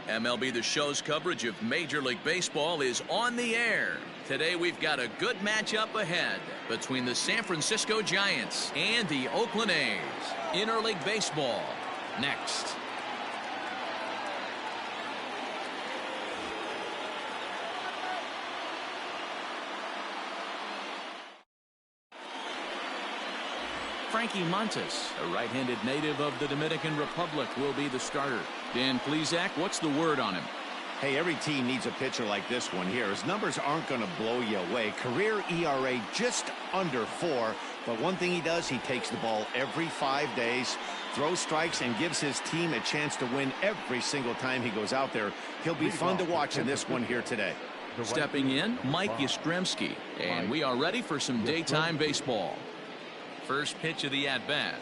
MLB The Show's coverage of Major League Baseball is on the air. Today we've got a good matchup ahead between the San Francisco Giants and the Oakland A's. Interleague Baseball next. Frankie Montes, a right-handed native of the Dominican Republic, will be the starter. Dan Plesac, what's the word on him? Hey, every team needs a pitcher like this one here. His numbers aren't going to blow you away. Career ERA just under 4. But one thing he does, he takes the ball every 5 days, throws strikes, and gives his team a chance to win every single time he goes out there. He'll be fun to watch in this one here today. Stepping in, Mike Yastrzemski. And we are ready for some daytime baseball. First pitch of the at-bat.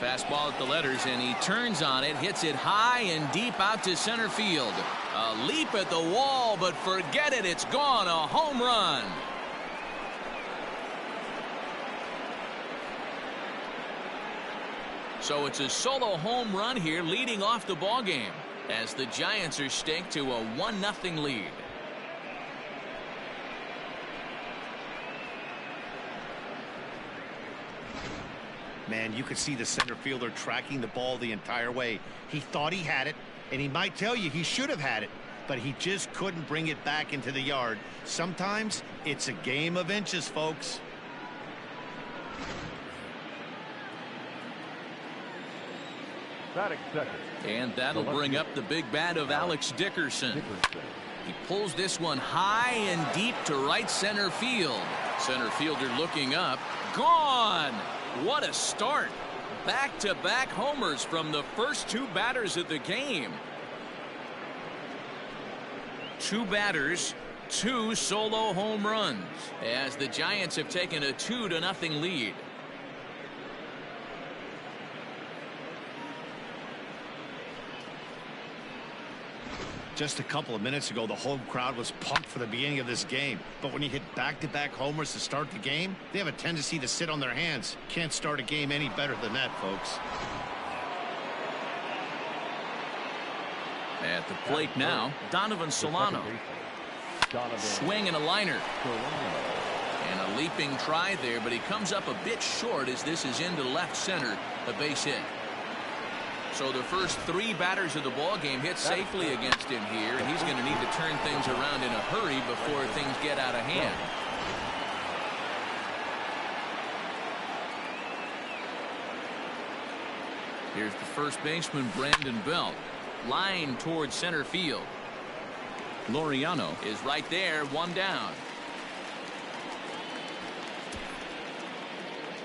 Fastball at the letters, and he turns on it, hits it high and deep out to center field. A leap at the wall, but forget it, it's gone, a home run. So it's a solo home run here leading off the ballgame as the Giants are staked to a 1-0 lead. Man, you could see the center fielder tracking the ball the entire way. He thought he had it, and he might tell you he should have had it, but he just couldn't bring it back into the yard. Sometimes it's a game of inches, folks. And that'll bring up the big bat of Alex Dickerson. He pulls this one high and deep to right center field. Center fielder looking up. Gone! What a start. Back-to-back homers from the first two batters of the game. Two batters, two solo home runs as the Giants have taken a 2-0 lead. Just a couple of minutes ago, the home crowd was pumped for the beginning of this game. But when you hit back-to-back homers to start the game, they have a tendency to sit on their hands. Can't start a game any better than that, folks. At the plate now, Donovan Solano. Swing and a liner. And a leaping try there, but he comes up a bit short as this is into left center, a base hit. So the first three batters of the ball game hit safely against him here, and he's going to need to turn things around in a hurry before things get out of hand. Here's the first baseman, Brandon Belt. Line towards center field. Laureano is right there, one down.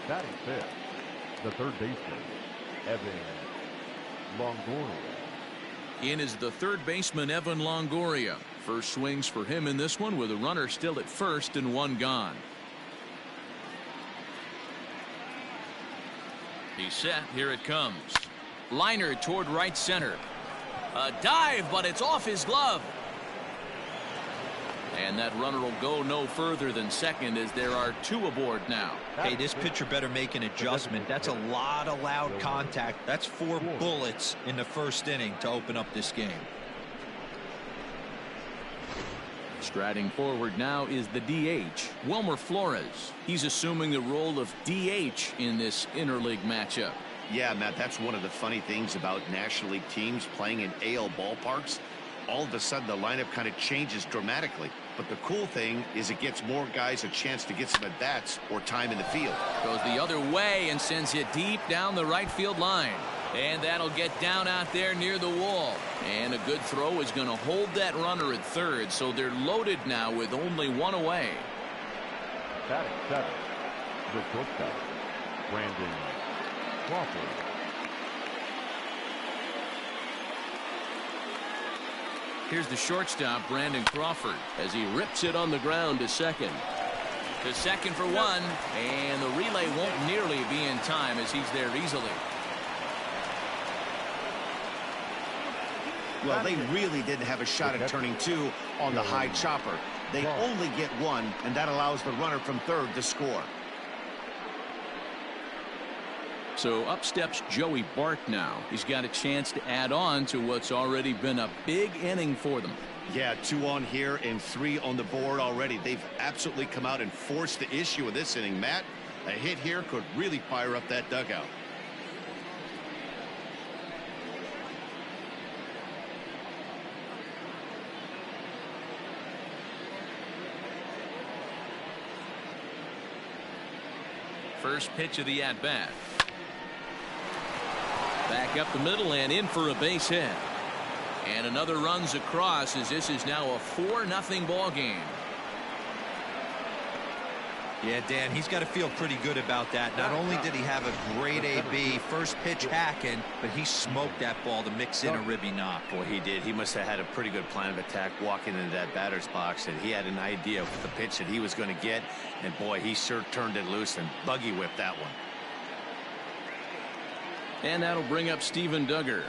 Batting fifth, the third baseman, Evan Longoria. In is the third baseman, Evan Longoria. First swings for him in this one with a runner still at first and one gone. He's set. Here it comes. Liner toward right center. A dive, but it's off his glove. And that runner will go no further than second as there are two aboard now. Hey, this pitcher better make an adjustment. That's a lot of loud contact. That's 4 bullets in the first inning to open up this game. Striding forward now is the DH, Wilmer Flores. He's assuming the role of DH in this interleague matchup. Yeah, Matt, that's one of the funny things about National League teams playing in AL ballparks. All of a sudden, the lineup kind of changes dramatically. But the cool thing is it gets more guys a chance to get some at-bats or time in the field. Goes the other way and sends it deep down the right field line. And that'll get down out there near the wall. And a good throw is going to hold that runner at third. So they're loaded now with only one away. Batting seventh, the shortstop, Brandon Crawford. Here's the shortstop, Brandon Crawford, as he rips it on the ground to second. To second for one, and the relay won't nearly be in time as he's there easily. Well, they really didn't have a shot at turning two on the high chopper. They only get one, and that allows the runner from third to score. So up steps Joey Bart now. He's got a chance to add on to what's already been a big inning for them. Yeah, 2 on here and 3 on the board already. They've absolutely come out and forced the issue of this inning, Matt. A hit here could really fire up that dugout. First pitch of the at-bat. Back up the middle and in for a base hit. And another runs across as this is now a 4-0 ball game. Yeah, Dan, he's got to feel pretty good about that. Not only did he have a great AB, first pitch hacking, but he smoked that ball to mix in a ribby knock. Boy, he did. He must have had a pretty good plan of attack walking into that batter's box, and he had an idea of the pitch that he was going to get. And boy, he sure turned it loose and buggy whipped that one. And that'll bring up Steven Duggar.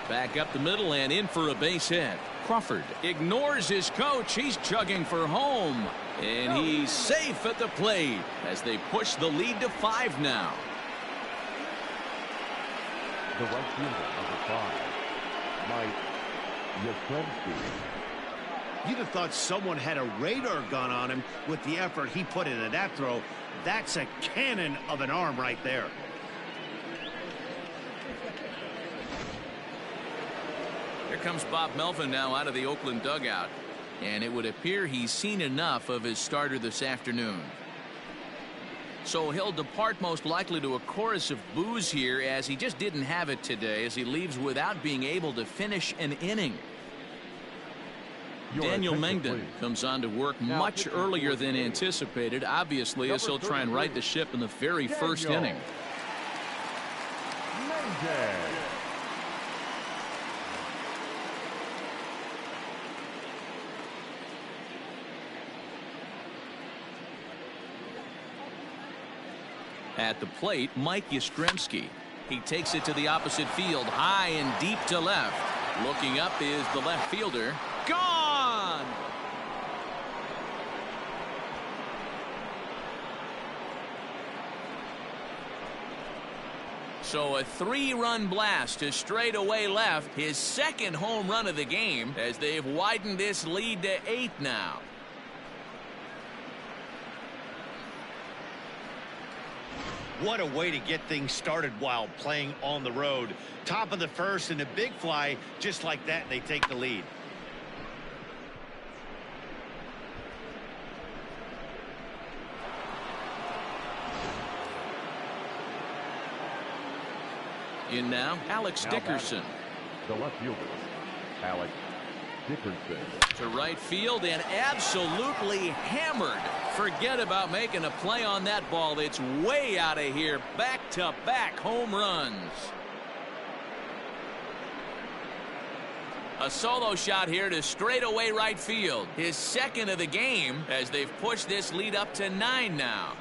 Back up the middle and in for a base hit. Crawford ignores his coach. He's chugging for home. And he's safe at the plate as they push the lead to 5 now. The right fielder, number 5, Mike Yastrzemski. You'd have thought someone had a radar gun on him with the effort he put into that throw. That's a cannon of an arm right there. Here comes Bob Melvin now out of the Oakland dugout. And it would appear he's seen enough of his starter this afternoon. So he'll depart most likely to a chorus of boos here as he just didn't have it today as he leaves without being able to finish an inning. Daniel Mengden comes on to work much earlier than anticipated, obviously, as he'll try and right the ship in the very first inning. At the plate, Mike Yastrzemski. He takes it to the opposite field, high and deep to left. Looking up is the left fielder. Gone! So a 3-run blast to straightaway left, his second home run of the game as they've widened this lead to 8 now. What a way to get things started while playing on the road. Top of the first and a big fly. Just like that, they take the lead. In now, Alex Dickerson. The left fielder, Alex Dickerson. To right field and absolutely hammered. Forget about making a play on that ball. It's way out of here. Back-to-back home runs. A solo shot here to straightaway right field. His second of the game as they've pushed this lead up to 9 now.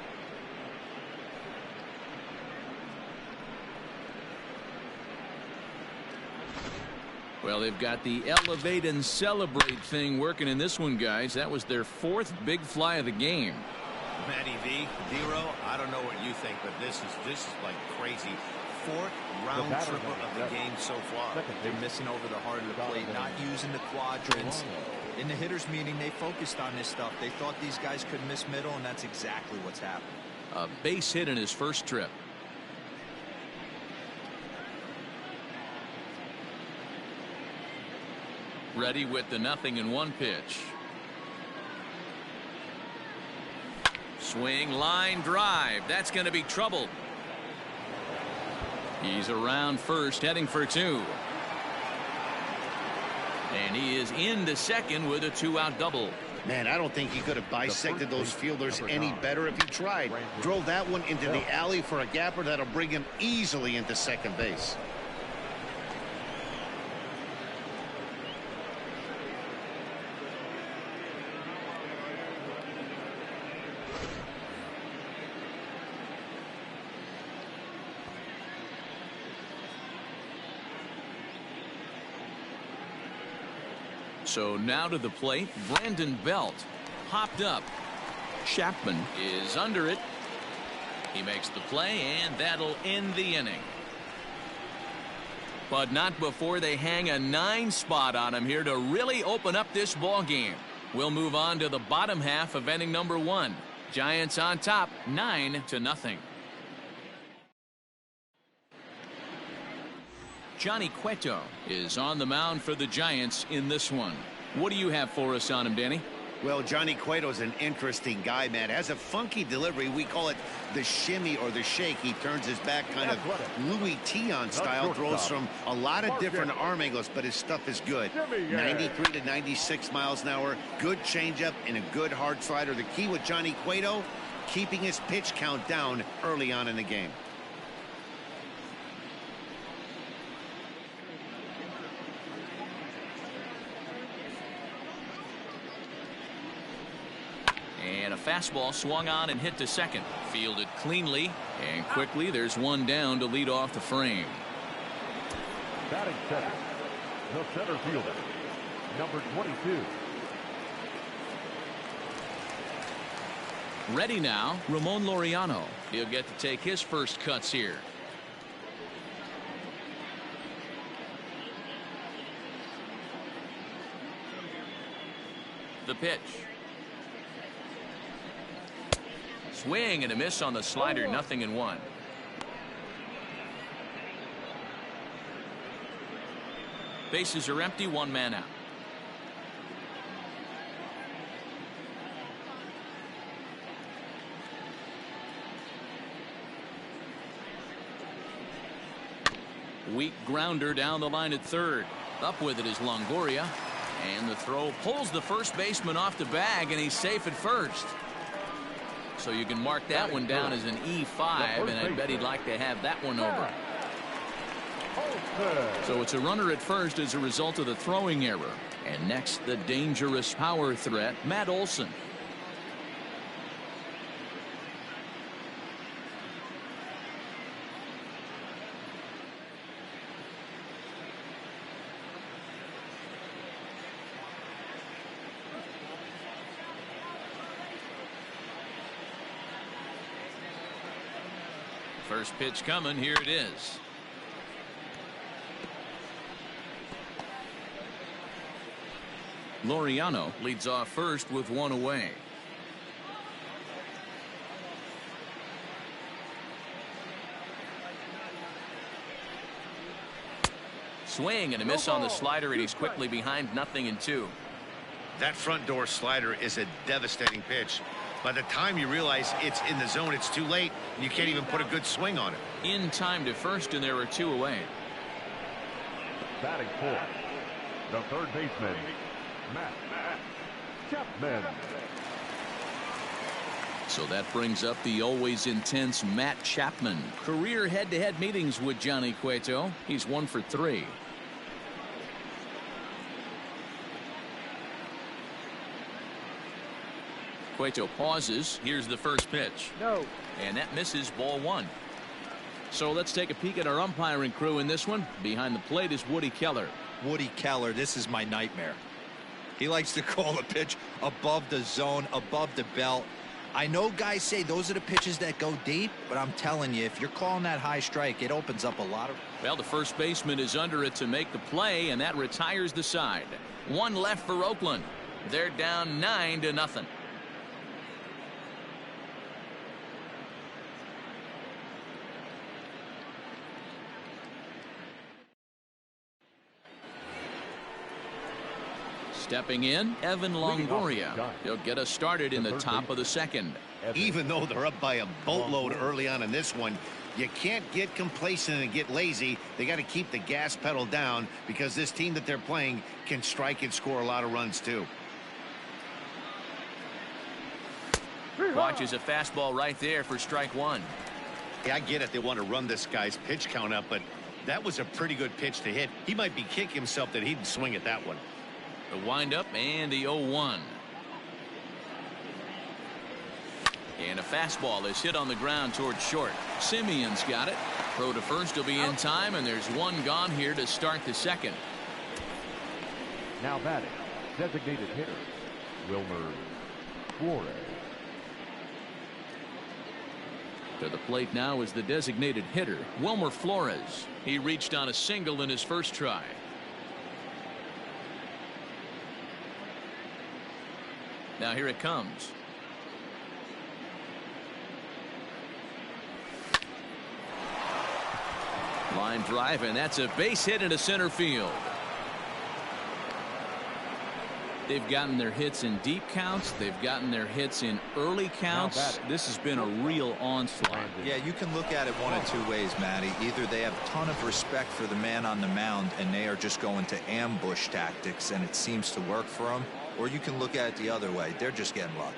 Well, they've got the elevate and celebrate thing working in this one, guys. That was their 4th big fly of the game. Matty V, Dero, I don't know what you think, but this is like crazy. 4th round tripper of the game so far. They're missing over the heart of the plate, not using the quadrants. In the hitters meeting, they focused on this stuff. They thought these guys could miss middle, and that's exactly what's happened. A base hit in his first trip. Ready with the 0-1 pitch. Swing, line drive. That's going to be trouble. He's around first, heading for 2. And he is into second with a 2-out double. Man, I don't think he could have bisected those fielders any better if he tried. Drove that one into the alley for a gapper that'll bring him easily into second base. So now to the plate, Brandon Belt. Hopped up. Chapman is under it. He makes the play, and that'll end the inning. But not before they hang a 9 spot on him here to really open up this ball game. We'll move on to the bottom half of inning number 1. Giants on top, 9-0. Johnny Cueto is on the mound for the Giants in this one. What do you have for us on him, Danny? Well, Johnny Cueto's an interesting guy, man. Has a funky delivery. We call it the shimmy or the shake. He turns his back kind of Louis Tion style. Throws from a lot of different arm angles, but his stuff is good. 93 to 96 miles an hour. Good changeup and a good hard slider. The key with Johnny Cueto, keeping his pitch count down early on in the game. And a fastball swung on and hit to second. Fielded cleanly, and quickly there's one down to lead off the frame. Batting second, the center fielder, number 22. Ready now, Ramon Laureano. He'll get to take his first cuts here. The pitch. Swing and a miss on the slider, 0-1. Bases are empty, 1 man out. Weak grounder down the line at third. Up with it is Longoria. And the throw pulls the first baseman off the bag, and he's safe at first. So you can mark that one down as an E5, and I bet he'd like to have that one over. So it's a runner at first as a result of the throwing error. And next, the dangerous power threat, Matt Olson. First pitch coming. Here it is. Laureano leads off first with 1 away. Swing and a miss on the slider, and he's quickly behind 0-2. That front door slider is a devastating pitch. By the time you realize it's in the zone, it's too late, and you can't even put a good swing on it. In time to first, and there are 2 away. Batting fourth, the third baseman, Matt Chapman. So that brings up the always intense Matt Chapman. Career head-to-head meetings with Johnny Cueto. He's 1 for 3. Cueto pauses. Here's the first pitch. No. And that misses, ball 1. So let's take a peek at our umpiring crew in this one. Behind the plate is Woody Keller. Woody Keller, this is my nightmare. He likes to call the pitch above the zone, above the belt. I know guys say those are the pitches that go deep, but I'm telling you, if you're calling that high strike, it opens up a lot of... Well, the first baseman is under it to make the play, and that retires the side. 1 left for Oakland. They're down 9-0. Stepping in, Evan Longoria. He'll get us started in the top of the second. Even though they're up by a boatload early on in this one, you can't get complacent and get lazy. They got to keep the gas pedal down because this team that they're playing can strike and score a lot of runs too. Watches a fastball right there for strike 1. Yeah, I get it. They want to run this guy's pitch count up, but that was a pretty good pitch to hit. He might be kicking himself that he didn't swing at that one. The windup and the 0-1. And a fastball is hit on the ground towards short. Simeon's got it. Throw to first will be in time, and there's 1 gone here to start the second. Now batting, designated hitter, Wilmer Flores. To the plate now is the designated hitter, Wilmer Flores. He reached on a single in his first try. Now here it comes. Line drive, and that's a base hit into center field. They've gotten their hits in deep counts. They've gotten their hits in early counts. This has been a real onslaught. Yeah, you can look at it one of two ways, Matty. Either they have a ton of respect for the man on the mound and they are just going to ambush tactics and it seems to work for them, or you can look at it the other way. They're just getting lucky.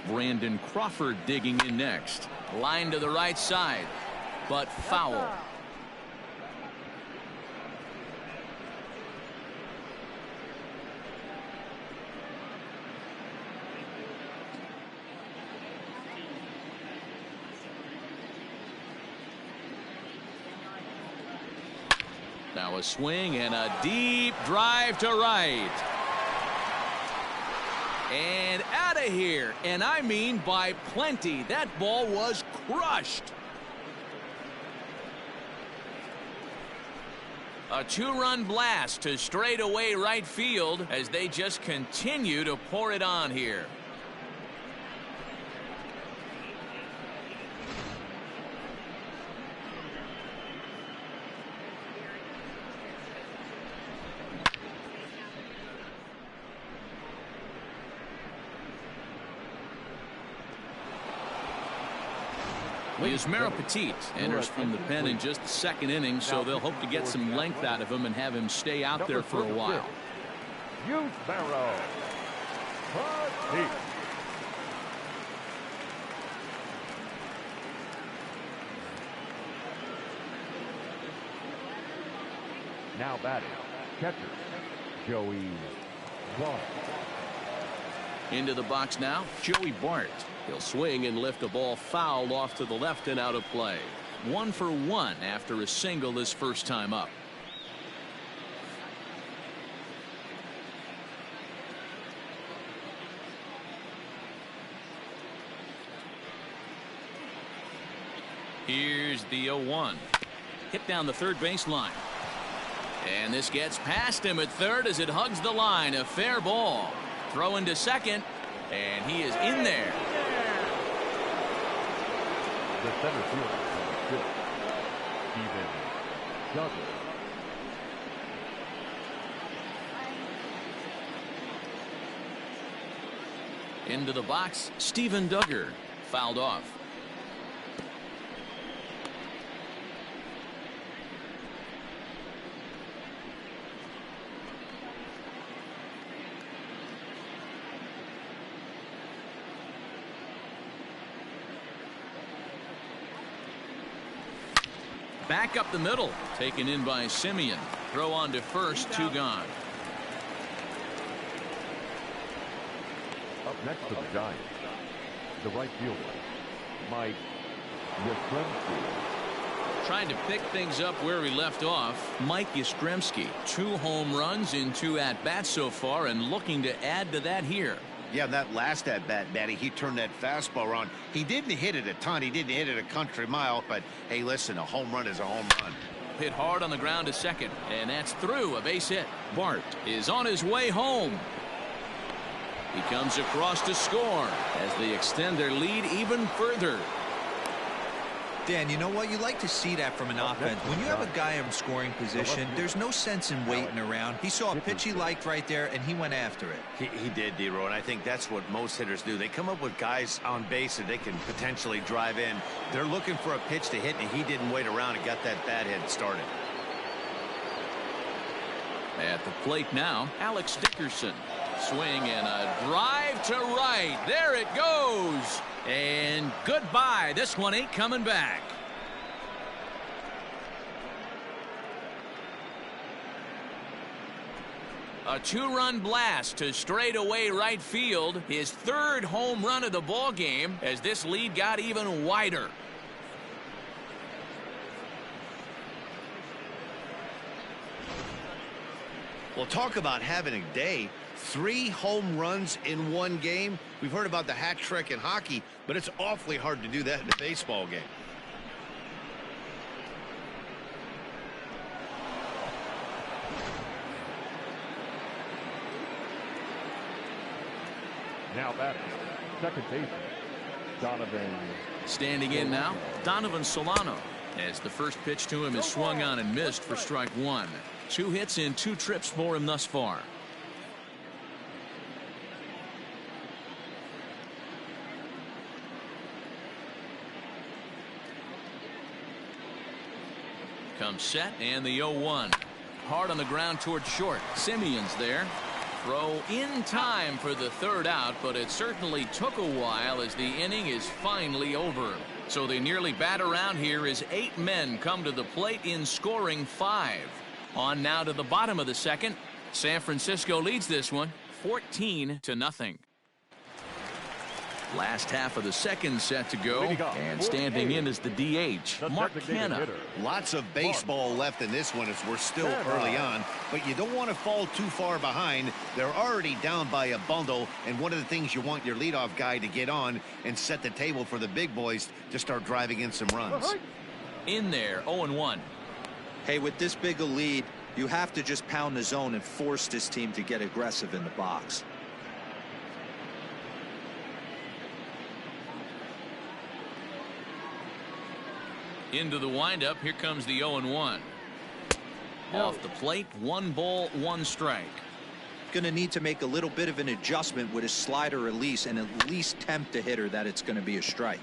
Brandon Crawford digging in next. Line to the right side, but foul. Now a swing and a deep drive to right. And out of here. And I mean by plenty. That ball was crushed. A two-run blast to straightaway right field as they just continue to pour it on here. Yusmeiro Petit enters from the pen in just the second inning, so they'll hope to get some length out of him and have him stay out there for a while. Yusmeiro Petit. Now batting, catcher, Joey Bart. Into the box now, Joey Bart. He'll swing and lift a ball foul off to the left and out of play. 1 for 1 after a single his first time up. Here's the 0-1. Hit down the third baseline. And this gets past him at third as it hugs the line. A fair ball. Throw into second, and he is in there. The center fielder, Steven Duggar. Into the box, Steven Duggar. Fouled off. Back up the middle, taken in by Simeon. Throw on to first, 2 gone. Up next to the Giants, the right fielder, Mike Yastrzemski. Trying to pick things up where he left off, Mike Yastrzemski. 2 home runs in 2 at-bats so far and looking to add to that here. Yeah, that last at-bat, Matty, he turned that fastball around. He didn't hit it a ton. He didn't hit it a country mile. But, hey, listen, a home run is a home run. Hit hard on the ground to second. And that's through. A base hit. Bart is on his way home. He comes across to score as they extend their lead even further. Dan, you know what? You like to see that from an offense. When you have a guy in scoring position, there's no sense in waiting around. He saw a pitch he liked right there, and he went after it. He did, D-Row, and I think that's what most hitters do. They come up with guys on base that they can potentially drive in. They're looking for a pitch to hit, and he didn't wait around and got that bat hit started. At the plate now, Alex Dickerson. Swing and a drive to right. There it goes. And goodbye. This one ain't coming back. A 2-run blast to straightaway right field. His 3rd home run of the ball game as this lead got even wider. Well, talk about having a day. 3 home runs in one game. We've heard about the hat trick in hockey, but it's awfully hard to do that in a baseball game. Now batting, second baseman, Donovan. Standing in now, Donovan Solano, as the first pitch to him is swung on and missed for strike 1. 2 hits in 2 trips for him thus far. Comes set and the 0-1. Hard on the ground toward short. Simeon's there. Throw in time for the 3rd out, but it certainly took a while as the inning is finally over. So they nearly bat around here as 8 men come to the plate in scoring 5. On now to the bottom of the 2nd. San Francisco leads this one 14-0. Last half of the 2nd set to go, and standing in is the DH, Mark Canha. Lots of baseball left in this one as we're still early on, but you don't want to fall too far behind. They're already down by a bundle, and one of the things you want your leadoff guy to get on and set the table for the big boys to start driving in some runs. In there, 0-1. Hey, with this big a lead, you have to just pound the zone and force this team to get aggressive in the box. Into the windup. Here comes the 0-1. Off the plate, 1 ball, 1 strike. Going to need to make a little bit of an adjustment with his slider release and at least tempt the hitter that it's going to be a strike.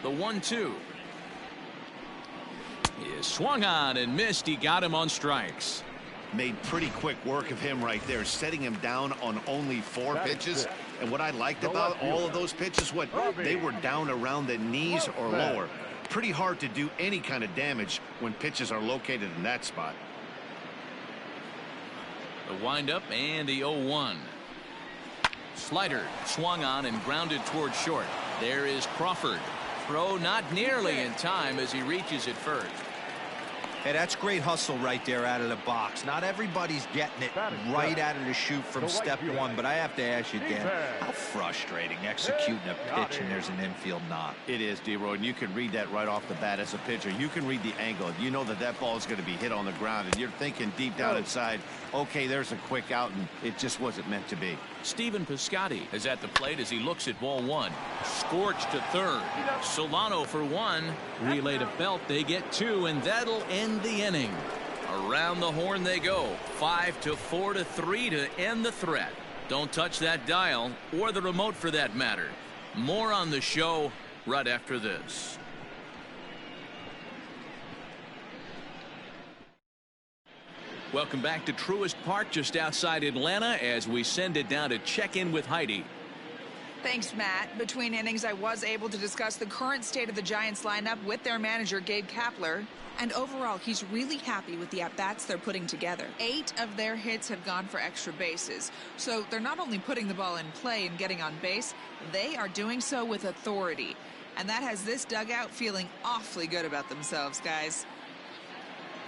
The 1-2 is swung on and missed. He got him on strikes. Made pretty quick work of him right there, setting him down on only 4 pitches. And what I liked about all of those pitches, they were down around the knees or lower. Pretty hard to do any kind of damage when pitches are located in that spot. The windup and the 0-1. Slider swung on and grounded toward short. There is Crawford. Throw not nearly in time as he reaches it first. Hey, that's great hustle right there out of the box. Not everybody's getting it right out of the chute from step 1, but I have to ask you, Dan, how frustrating executing a pitch and there's an infield knock. It is, D-Roy, and you can read that right off the bat as a pitcher. You can read the angle. You know that that ball is going to be hit on the ground, and you're thinking deep down inside, okay, there's a quick out, and it just wasn't meant to be. Stephen Piscotty is at the plate as he looks at ball 1. Scorched to 3rd. Solano for 1. Relay to Belt. They get 2, and that'll end the inning. Around the horn they go. 5-4-3 to end the threat. Don't touch that dial or the remote for that matter. More on the show right after this. Welcome back to Truist Park just outside Atlanta as we send it down to check in with Heidi. Thanks, Matt. Between innings, I was able to discuss the current state of the Giants lineup with their manager, Gabe Kapler. And overall, he's really happy with the at-bats they're putting together. 8 of their hits have gone for extra bases. So they're not only putting the ball in play and getting on base, they are doing so with authority. And that has this dugout feeling awfully good about themselves, guys.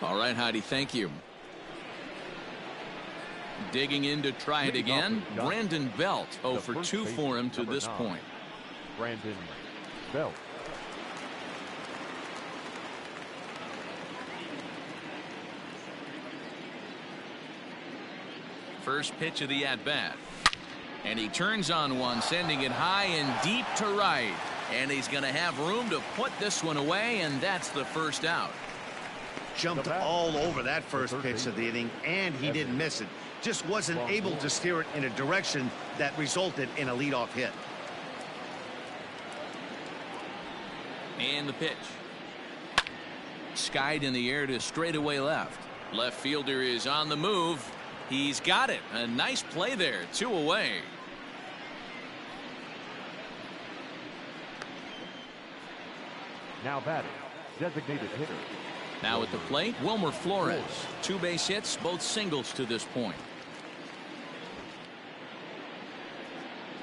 All right, Heidi, thank you. Digging in to try it again, Brandon Belt. 0 for 2 for him to this point. Brandon Belt. First pitch of the at-bat. And he turns on one, sending it high and deep to right. And he's going to have room to put this one away, and that's the first out. Jumped all over that first pitch of the inning, and he didn't miss it. Just wasn't able to steer it in a direction that resulted in a leadoff hit. And the pitch. Skied in the air to straightaway left. Left fielder is on the move. He's got it. A nice play there. 2 away. Now batting, designated hitter. Now at the plate, Wilmer Flores. 2 base hits, both singles to this point.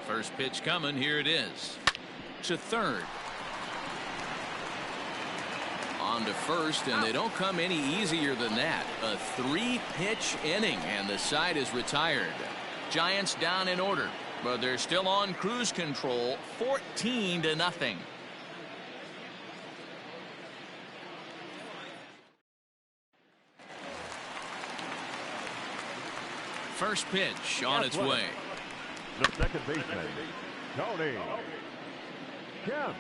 First pitch coming. Here it is. To 3rd. On to first, and they don't come any easier than that. A 3-pitch inning, and the side is retired. Giants down in order, but they're still on cruise control, 14-0. First pitch on its way. The second baseman, Tony Kemp.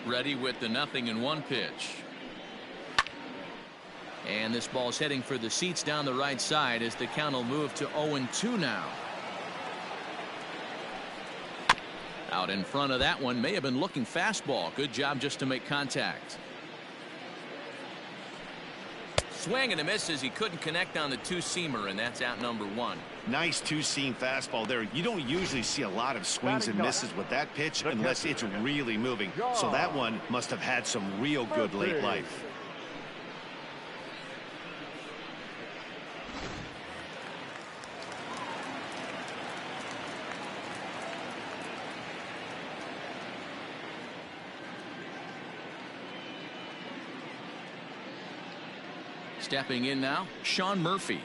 Ready with the 0-1 pitch. And this ball's heading for the seats down the right side as the count will move to 0-2 now. Out in front of that one, may have been looking fastball. Good job just to make contact. Swing and a miss as he couldn't connect on the two-seamer, and that's out number 1. Nice two-seam fastball there. You don't usually see a lot of swings and misses with that pitch unless it's really moving. So that one must have had some real good late life. Stepping in now, Sean Murphy.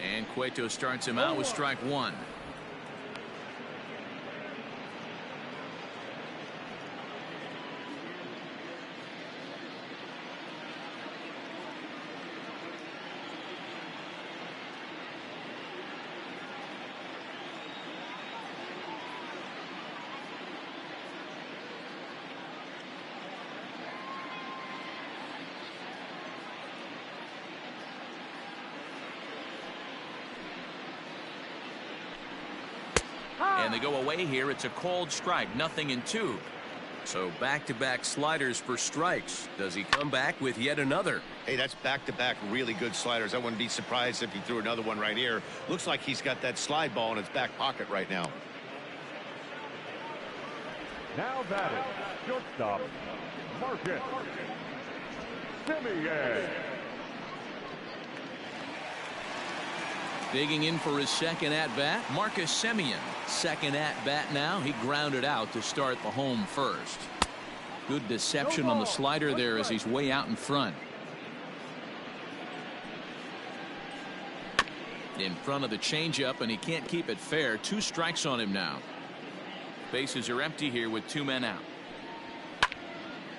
And Cueto starts him out with strike 1. And they go away here. It's a cold strike, 0-2. So back-to-back sliders for strikes. Does he come back with yet another? Hey, that's back-to-back really good sliders. I wouldn't be surprised if he threw another one right here. Looks like he's got that slide ball in his back pocket right now. Now batting, shortstop, Marcus Semien. Digging in for his second at-bat, Marcus Semien. Second at-bat now. He grounded out to start the home first. Good deception on the slider there as he's way out in front. In front of the changeup, and he can't keep it fair. 2 strikes on him now. Bases are empty here with 2 men out.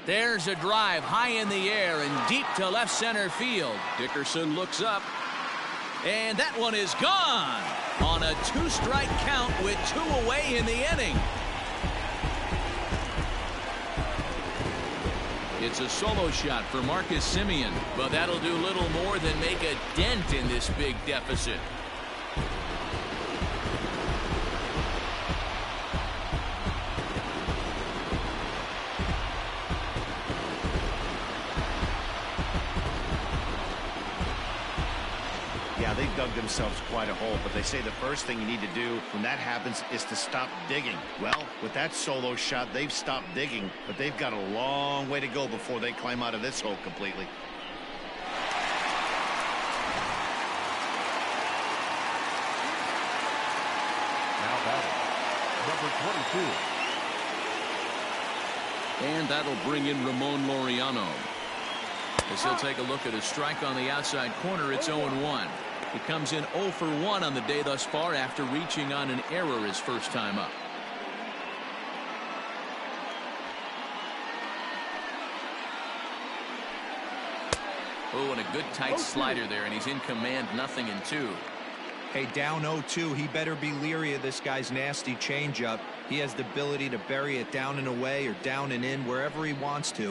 There's a drive high in the air and deep to left center field. Dickerson looks up. And that one is gone on a 2-strike count with 2 away in the inning. It's a solo shot for Marcus Semien, but that'll do little more than make a dent in this big deficit. Yeah, they dug themselves quite a hole, but they say the first thing you need to do when that happens is to stop digging. Well, with that solo shot, they've stopped digging, but they've got a long way to go before they climb out of this hole completely. Now batting, number 22. And that'll bring in Ramon Laureano. As he'll take a look at a strike on the outside corner, it's 0-1. He comes in 0 for 1 on the day thus far after reaching on an error his first time up. Oh, and a good tight slider there, and he's in command, 0-2. Hey, down 0-2, he better be leery of this guy's nasty changeup. He has the ability to bury it down and away or down and in wherever he wants to.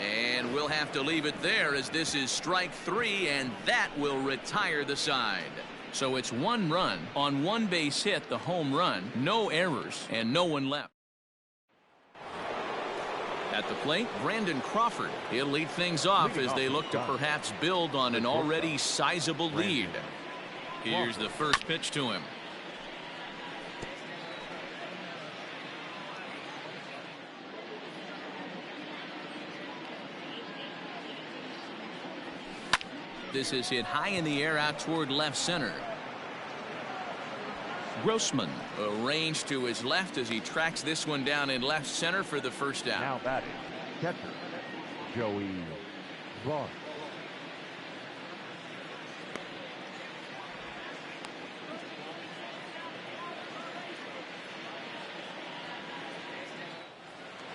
And we'll have to leave it there as this is strike 3, and that will retire the side. So it's 1 run on 1 base hit, the home run, no errors, and no one left. At the plate, Brandon Crawford. He'll lead things off as they look to perhaps build on an already sizable lead. Here's the first pitch to him. This is hit high in the air out toward left center. Grossman arranged to his left as he tracks this one down in left center for the first down. Now batting, catcher, Joey Vaughn.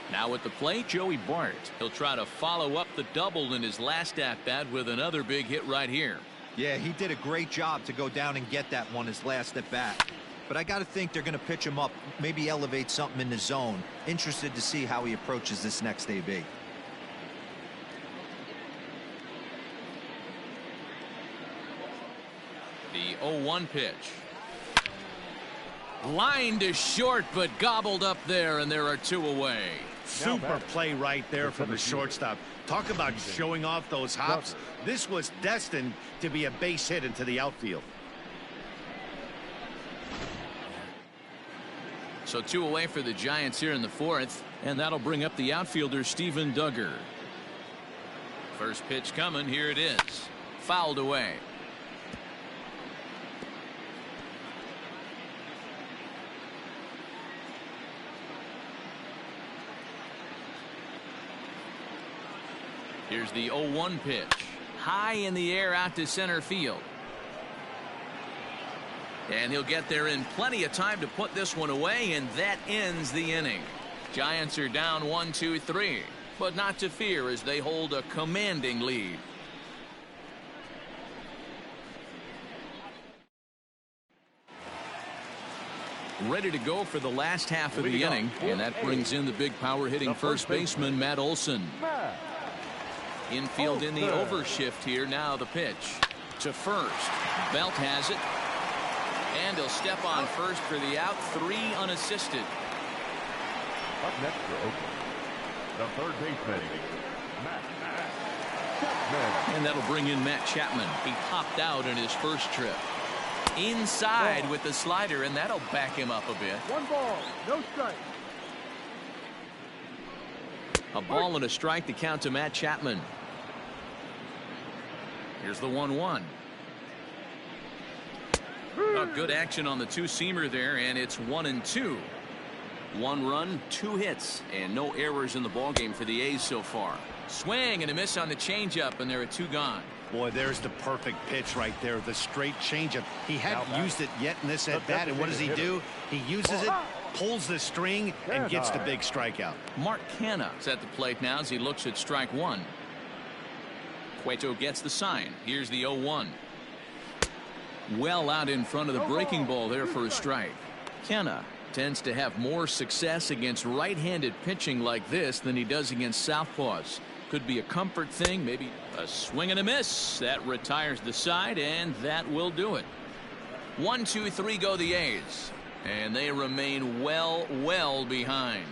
Now at the plate, Joey Bart. He'll try to follow up the double in his last at-bat with another big hit right here. Yeah, he did a great job to go down and get that one his last at-bat. But I got to think they're going to pitch him up, maybe elevate something in the zone. Interested to see how he approaches this next AB. The 0-1 pitch. Line to short, but gobbled up there, and there are two away. Super play right there from the shortstop. Talk about showing off those hops. This was destined to be a base hit into the outfield. So two away for the Giants here in the fourth, and that'll bring up the outfielder Steven Duggar. First pitch coming. Here it is. Fouled away. Here's the 0-1 pitch. High in the air out to center field. And he'll get there in plenty of time to put this one away, and that ends the inning. Giants are down 1-2-3, but not to fear as they hold a commanding lead. Ready to go for the last half of the inning, and that brings in the big power hitting first baseman Matt Olson. Infield in the overshift here. Now the pitch to first. Belt has it, and he'll step on first for the out. 3 unassisted. Up next for Oakland, the third baseman, Matt Chapman. And that'll bring in Matt Chapman. He popped out in his first trip. Inside with the slider, and that'll back him up a bit. 1 ball, no strike. A ball and a strike to count to Matt Chapman. Here's the 1-1. Good action on the two-seamer there, and it's 1-2. 1 run, 2 hits, and no errors in the ballgame for the A's so far. Swing and a miss on the changeup, and there are 2 gone. Boy, there's the perfect pitch right there, the straight changeup. He hadn't used it yet in this at-bat, and what does he do? He uses it, pulls the string, and gets the big strikeout. Mark Canha is at the plate now as he looks at strike 1. Cueto gets the sign. Here's the 0-1. Well out in front of the breaking ball there for a strike. Canha tends to have more success against right-handed pitching like this than he does against southpaws. Could be a comfort thing, maybe a swing and a miss. That retires the side, and that will do it. 1-2-3 go the A's, and they remain well behind.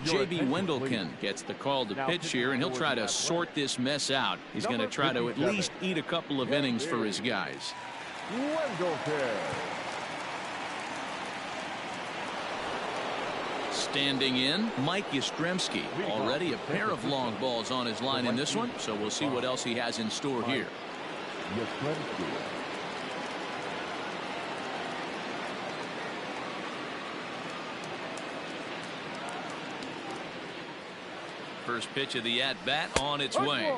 J.B. Wendelken gets the call to pitch here, and he'll try to sort this mess out. He's going to try to at least eat a couple of innings for his guys. Standing in, Mike Yastrzemski. Already a pair of long balls on his line in this one, so we'll see what else he has in store here. First pitch of the at-bat on its way.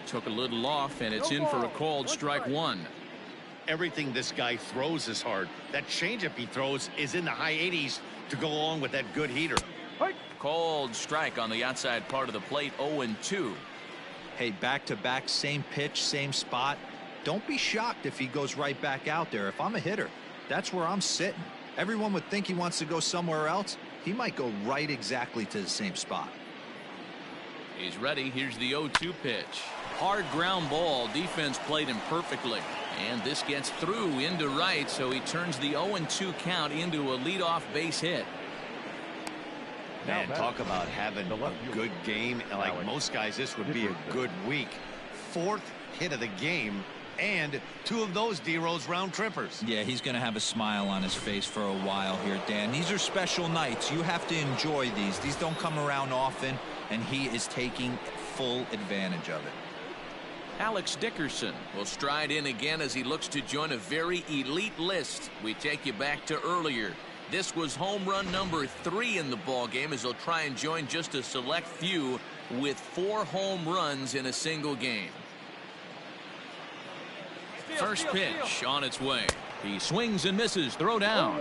Took a little off, and it's in for a called strike 1. Everything this guy throws is hard. That changeup he throws is in the high 80s to go along with that good heater. Called strike on the outside part of the plate. 0-2. Hey, back-to-back, same pitch, same spot. Don't be shocked if he goes right back out there. If I'm a hitter, that's where I'm sitting. Everyone would think he wants to go somewhere else. He might go right exactly to the same spot. He's ready. Here's the 0-2 pitch. Hard ground ball. Defense played him perfectly. And this gets through into right, so he turns the 0-2 count into a leadoff base hit. Man, talk about having a good game. Like most guys, this would be a good week. 4th hit of the game, and 2 of those D-Rose round trippers. Yeah, he's going to have a smile on his face for a while here, Dan. These are special nights. You have to enjoy these. These don't come around often, and he is taking full advantage of it. Alex Dickerson will stride in again as he looks to join a very elite list. We take you back to earlier. This was home run number 3 in the ball game as he'll try and join just a select few with 4 home runs in a single game. First pitch on its way. He swings and misses. Throw down.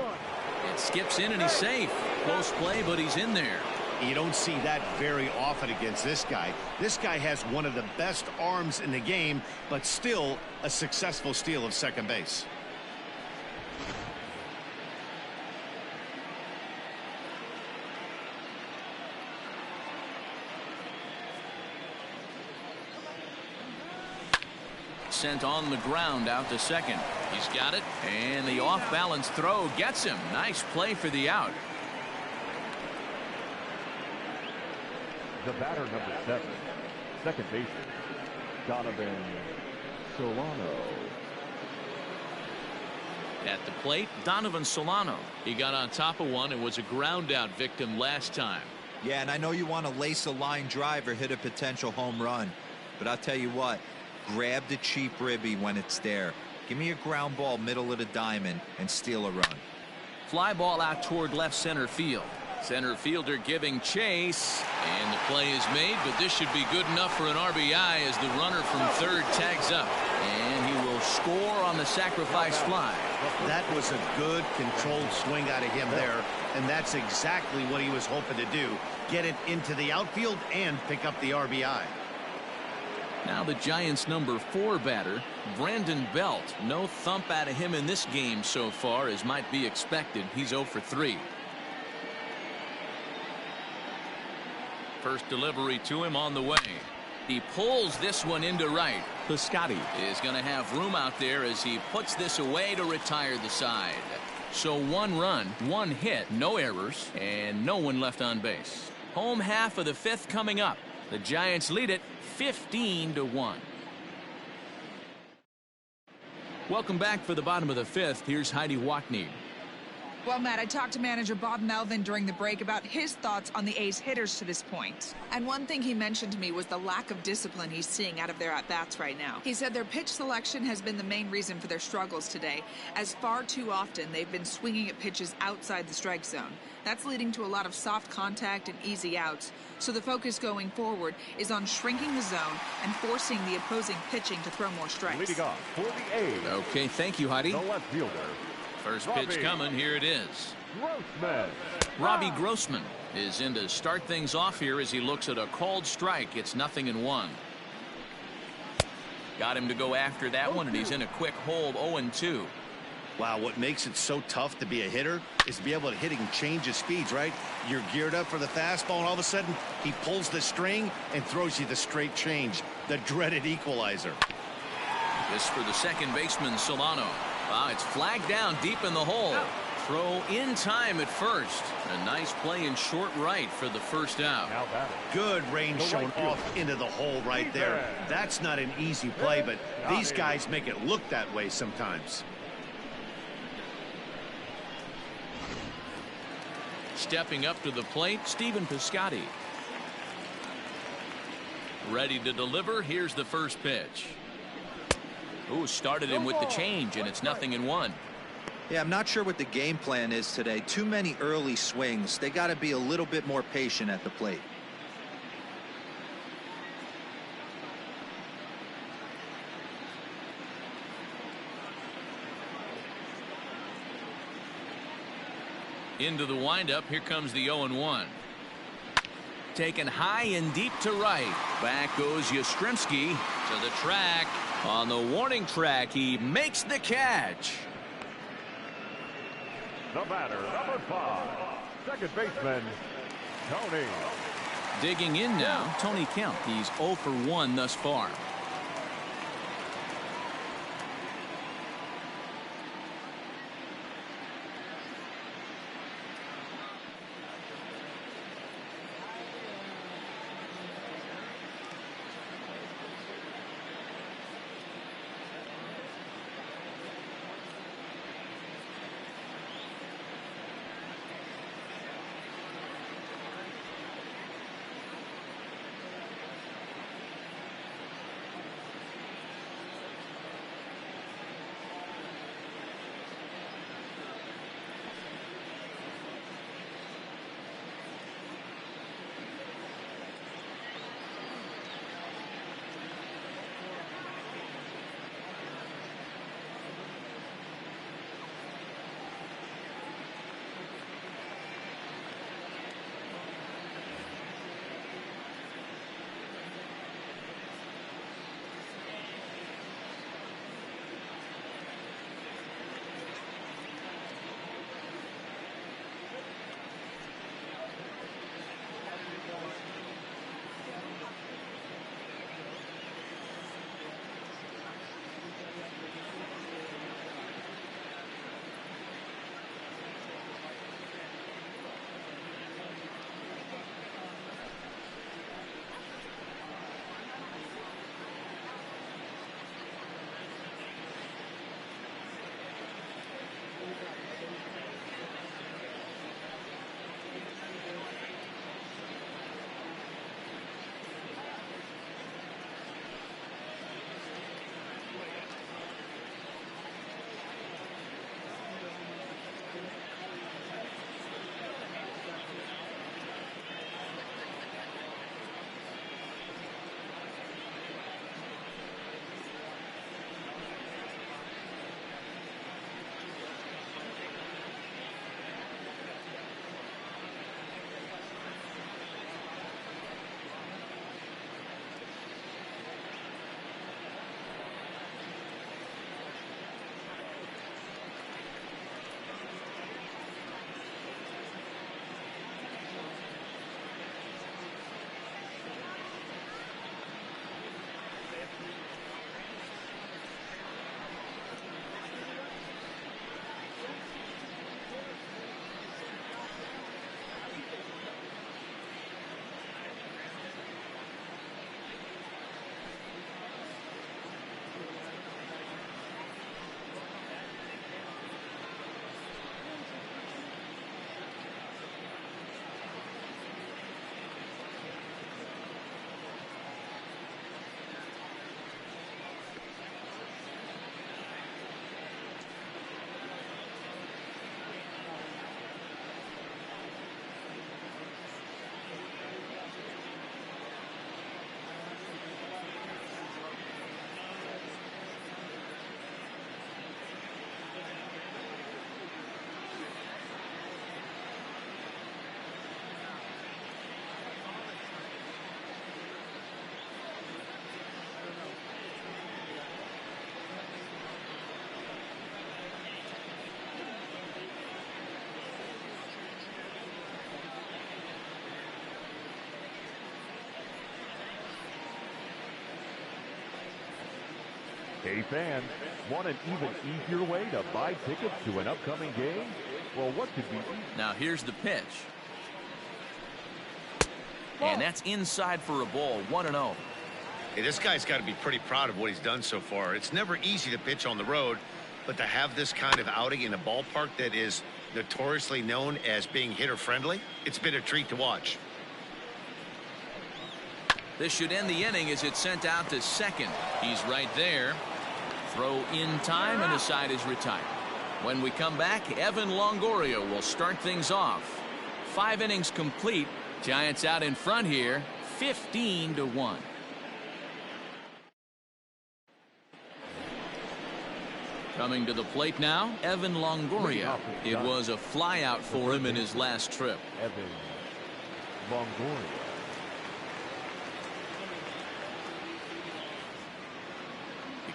It skips in and he's safe. Close play, but he's in there. You don't see that very often against this guy. This guy has one of the best arms in the game, but still a successful steal of second base. Sent on the ground out to second. He's got it, and the off-balance throw gets him. Nice play for the out. The batter, number 7, second baseman, Donovan Solano. At the plate, Donovan Solano. He got on top of one and was a ground out victim last time. Yeah, and I know you want to lace a line drive or hit a potential home run, but I'll tell you what, grab the cheap ribby when it's there. Give me a ground ball middle of the diamond and steal a run. Fly ball out toward left center field. Center fielder giving chase, and the play is made, but this should be good enough for an RBI as the runner from third tags up, and he will score on the sacrifice fly. That was a good controlled swing out of him there, and that's exactly what he was hoping to do. Get it into the outfield and pick up the RBI. Now the Giants' number 4 batter, Brandon Belt. No thump out of him in this game so far, as might be expected. He's 0 for 3. First delivery to him on the way. He pulls this one into right. Piscotty is going to have room out there as he puts this away to retire the side. So 1 run, 1 hit, no errors, and no one left on base. Home half of the 5th coming up. The Giants lead it 15-1. Welcome back for the bottom of the 5th. Here's Heidi Watney. Well, Matt, I talked to manager Bob Melvin during the break about his thoughts on the A's hitters to this point. And one thing he mentioned to me was the lack of discipline he's seeing out of their at-bats right now. He said their pitch selection has been the main reason for their struggles today, as far too often they've been swinging at pitches outside the strike zone. That's leading to a lot of soft contact and easy outs. So the focus going forward is on shrinking the zone and forcing the opposing pitching to throw more strikes. Leading off for the A's. Okay, thank you, Heidi. The left fielder. First pitch coming. Here it is. Grossman. Robbie Grossman is in to start things off here as he looks at a called strike. It's 0-1. Got him to go after that one, and he's in a quick hold, 0-2. Wow, what makes it so tough to be a hitter is to be able to hit and change his speeds, right? You're geared up for the fastball, and all of a sudden, he pulls the string and throws you the straight change, the dreaded equalizer. This for the second baseman, Solano. Wow, it's flagged down deep in the hole. Throw in time at first. A nice play in short right for the first out. Good range shown off into the hole right there. That's not an easy play, but these guys make it look that way sometimes. Stepping up to the plate, Stephen Piscotty. Ready to deliver. Here's the first pitch. Ooh, started him with the change, and it's 0-1. Yeah, I'm not sure what the game plan is today. Too many early swings. They got to be a little bit more patient at the plate. Into the windup. Here comes the 0-1. Taken high and deep to right. Back goes Yastrzemski to the track. On the warning track, he makes the catch. The batter, number 5, second baseman, Tony. Digging in now, Tony Kemp. He's 0 for 1 thus far. Hey fans, want an even easier way to buy tickets to an upcoming game? Well, what could be easier? Now here's the pitch. And that's inside for a ball, 1-0. Hey, this guy's got to be pretty proud of what he's done so far. It's never easy to pitch on the road, but to have this kind of outing in a ballpark that is notoriously known as being hitter-friendly, it's been a treat to watch. This should end the inning as it's sent out to second. He's right there. Throw in time, and the side is retired. When we come back, Evan Longoria will start things off. 5 innings complete. Giants out in front here, 15-1. Coming to the plate now, Evan Longoria. It was a flyout for him in his last trip. Evan Longoria.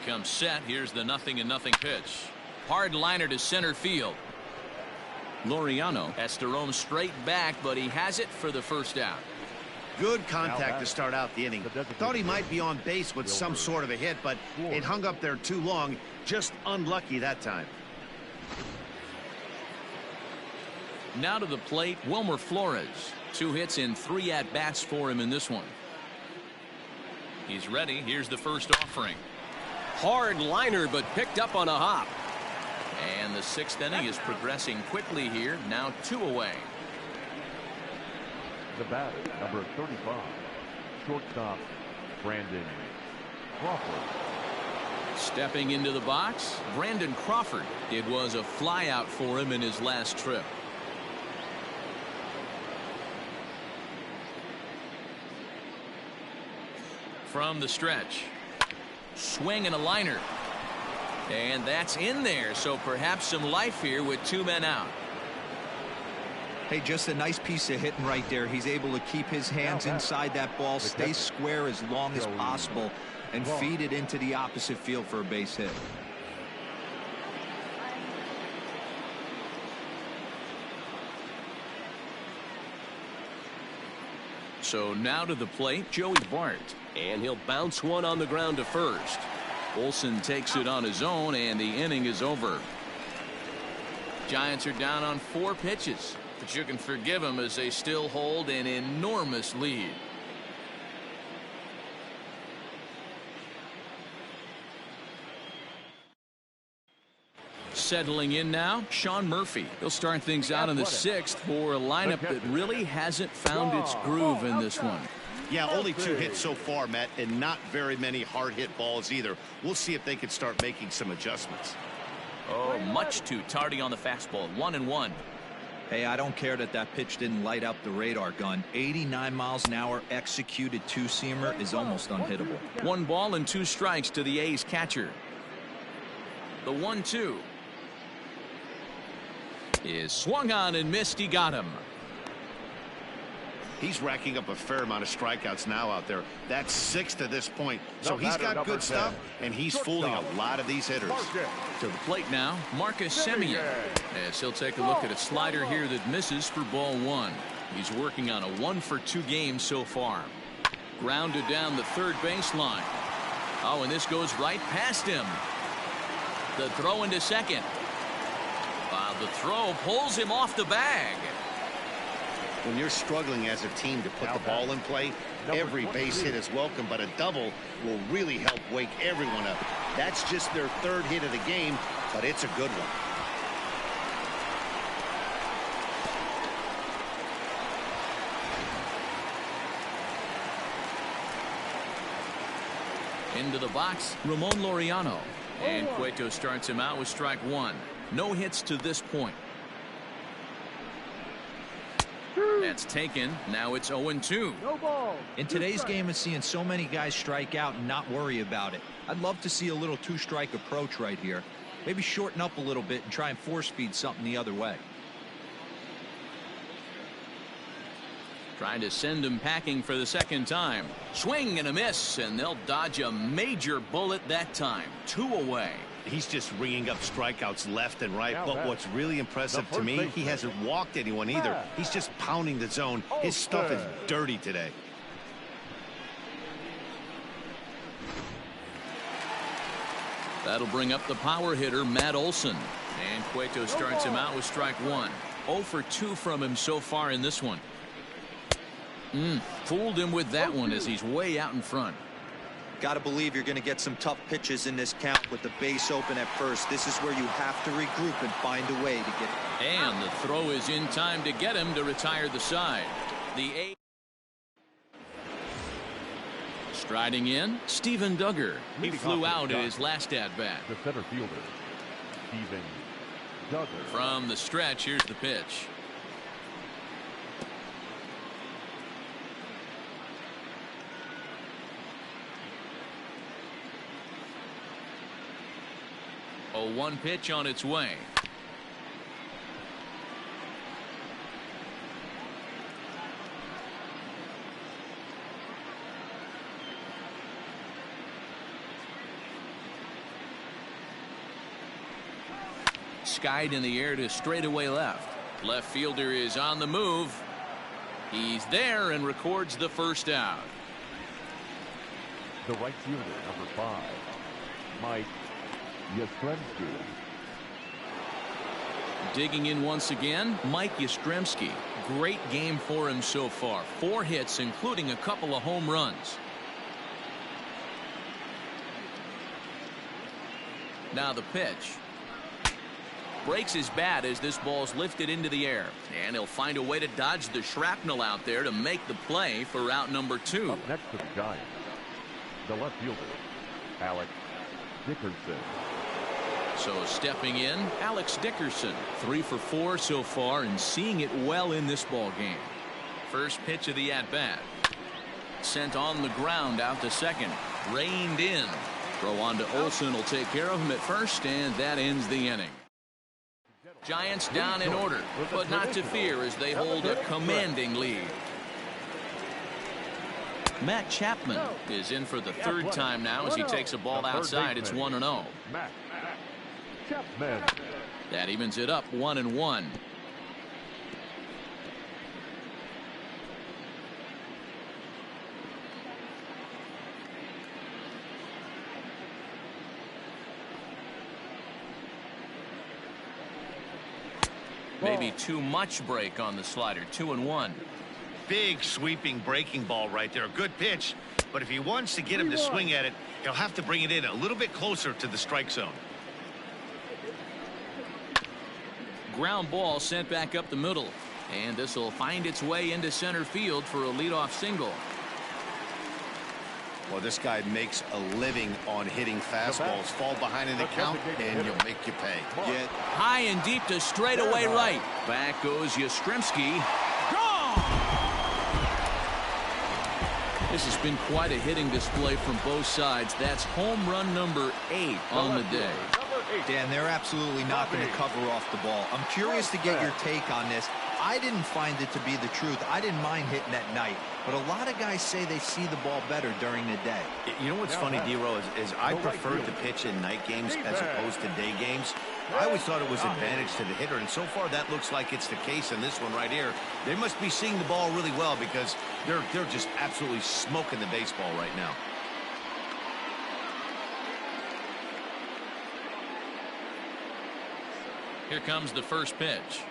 Becomes set. Here's the 0-0 pitch. Hard liner to center field. Laureano has to roam straight back, but he has it for the first out. Good contact to start out the inning. Thought he might be on base with some sort of a hit, but it hung up there too long. Just unlucky that time. Now to the plate, Wilmer Flores. 2 hits in 3 at-bats for him in this one. He's ready. Here's the first offering. Hard liner, but picked up on a hop. And the 6th inning is progressing quickly here. Now 2 away. The batter, number 35, shortstop Brandon Crawford. Stepping into the box, Brandon Crawford. It was a flyout for him in his last trip. From the stretch. Swing and a liner. And that's in there, so perhaps some life here with 2 men out. Hey, just a nice piece of hitting right there. He's able to keep his hands inside that ball, stay square as long as possible, and feed it into the opposite field for a base hit. So now to the plate, Joey Bart. And he'll bounce one on the ground to first. Olsen takes it on his own, and the inning is over. Giants are down on 4 pitches, but you can forgive them as they still hold an enormous lead. Settling in now, Sean Murphy. He'll start things out in the 6th for a lineup that really hasn't found its groove in this one. Yeah, only 2 hits so far, Matt, and not very many hard hit balls either. We'll see if they can start making some adjustments. Oh, much too tardy on the fastball. 1-1. Hey, I don't care that pitch didn't light up the radar gun. 89 miles an hour executed 2-seamer is almost unhittable. 1 ball and 2 strikes to the A's catcher. The 1-2 is swung on and missed. He got him. He's racking up a fair amount of strikeouts now out there. That's 6 to this point. So he's got good stuff, and he's fooling a lot of these hitters. To the plate now, Marcus Semien. As he'll take a look at a slider here that misses for ball 1. He's working on a 1-for-2 game so far. Grounded down the third baseline. Oh, and this goes right past him. The throw into second. The throw pulls him off the bag. When you're struggling as a team to put the ball in play, every base hit is welcome, but a double will really help wake everyone up. That's just their 3rd hit of the game, but it's a good one. Into the box, Ramon Laureano. And Cueto starts him out with strike 1. No hits to this point. That's taken. Now it's 0-2. No ball. In today's game of seeing so many guys strike out and not worry about it, I'd love to see a little 2-strike approach right here. Maybe shorten up a little bit and try and 4-speed something the other way. Trying to send him packing for the 2nd time. Swing and a miss, and they'll dodge a major bullet that time. 2 away. He's just ringing up strikeouts left and right. But what's really impressive to me, he hasn't walked anyone either. He's just pounding the zone. His stuff is dirty today. That'll bring up the power hitter, Matt Olson. And Cueto starts him out with strike one. 0 for 2 from him so far in this one. Fooled him with that one as he's way out in front. Got to believe you're going to get some tough pitches in this count with the base open at first. This is where you have to regroup and find a way to get it. And the throw is in time to get him to retire the side. The eight. Striding in, Steven Duggar. He flew out in his last at-bat. The center fielder, Steven Duggar. From the stretch, here's the pitch. A 1 pitch on its way. Skied in the air to straightaway left. Left fielder is on the move. He's there and records the first out. The right fielder, number 5, Mike Yastrzemski. Digging in once again, Mike Yastrzemski. Great game for him so far. 4 hits, including a couple of home runs. Now the pitch. Breaks his bat as this ball's lifted into the air. And he'll find a way to dodge the shrapnel out there to make the play for out number 2. Up next to the Giants, the left fielder, Alex Dickerson. So stepping in, Alex Dickerson. 3 for 4 so far and seeing it well in this ball game. First pitch of the at-bat. Sent on the ground out to second. Reined in. Throw on to Olson will take care of him at first, and that ends the inning. Giants down in order, but not to fear as they hold a commanding lead. Matt Chapman is in for the 3rd time now as he takes a ball outside. It's 1-0. Matt Chapman. That evens it up 1-1. Maybe too much break on the slider. 2-1. Big sweeping breaking ball right there. Good pitch. But if he wants to get him to swing at it, he'll have to bring it in a little bit closer to the strike zone. Ground ball sent back up the middle. And this will find its way into center field for a leadoff single. Well, this guy makes a living on hitting fastballs. Fall behind in the count, and you'll make you pay. Get high and deep to straightaway right. Back goes Yastrzemski. Gone! This has been quite a hitting display from both sides. That's home run number 8 on the day. Dan, they're absolutely not going to cover off the ball. I'm curious to get your take on this. I didn't find it to be the truth. I didn't mind hitting at night, but a lot of guys say they see the ball better during the day. You know what's funny, D-Row, is I prefer to pitch in night games as opposed to day games. I always thought it was advantage to the hitter, and so far that looks like it's the case in this one right here. They must be seeing the ball really well because they're just absolutely smoking the baseball right now. Here comes the first pitch.